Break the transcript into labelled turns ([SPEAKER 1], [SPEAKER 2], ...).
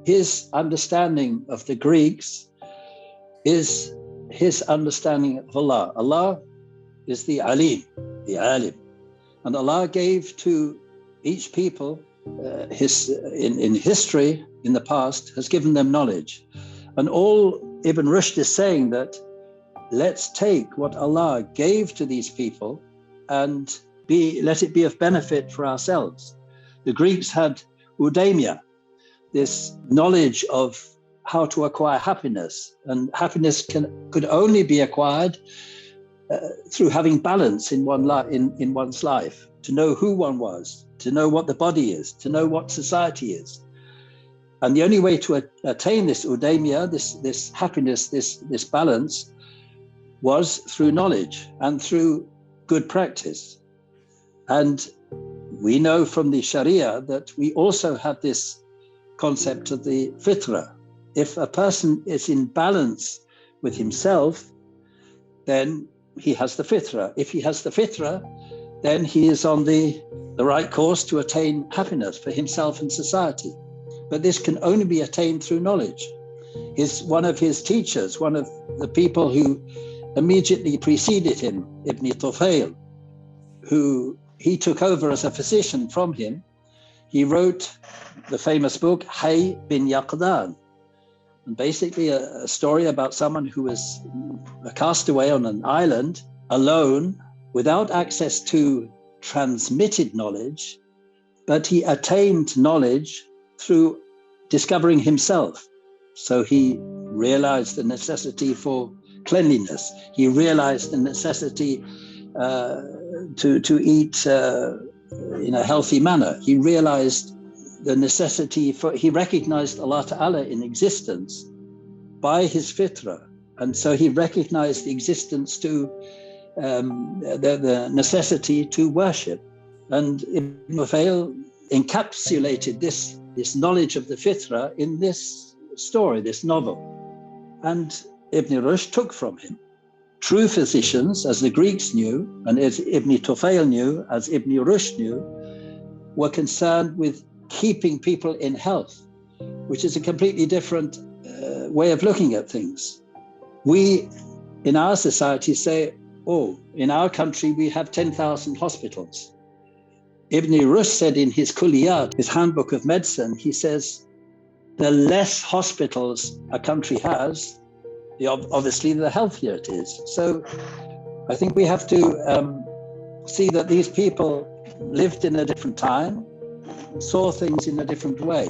[SPEAKER 1] his understanding of the Greeks is his understanding of Allah. Allah is the Alim, the Alim. And Allah gave to each people, in history, in the past, has given them knowledge. And all Ibn Rushd is saying that let's take what Allah gave to these people and let it be of benefit for ourselves. The Greeks had Udemia, this knowledge of how to acquire happiness, and happiness could only be acquired through having balance in one's life, to know who one was, to know what the body is, to know what society is. And the only way to attain this Udemia, this happiness, this balance, was through knowledge and through good practice. And we know from the Sharia that we also have this concept of the fitra. If a person is in balance with himself, then he has the fitra. If he has the fitra, then he is on the right course to attain happiness for himself and society. But this can only be attained through knowledge. One of his teachers, one of the people who immediately preceded him, Ibn Tufayl, who he took over as a physician from him, he wrote the famous book, Hay bin Yaqdan, and basically a story about someone who was a castaway on an island, alone, without access to transmitted knowledge, but he attained knowledge through discovering himself. So he realized the necessity for cleanliness. He realized the necessity to eat in a healthy manner. He realized the necessity he recognized Allah Ta'ala in existence by his fitra. And so he recognized the existence to the necessity to worship. And Ibn Tufayl encapsulated this knowledge of the fitra in this story, this novel. And Ibn Rushd took from him. True physicians, as the Greeks knew, and as Ibn Tufayl knew, as Ibn Rushd knew, were concerned with keeping people in health, which is a completely different way of looking at things. We, in our society, say, oh, in our country, we have 10,000 hospitals. Ibn Rushd said in his Kulliyat, his handbook of medicine, he says, the less hospitals a country has, obviously the healthier it is. So I think we have to see that these people lived in a different time, saw things in a different way.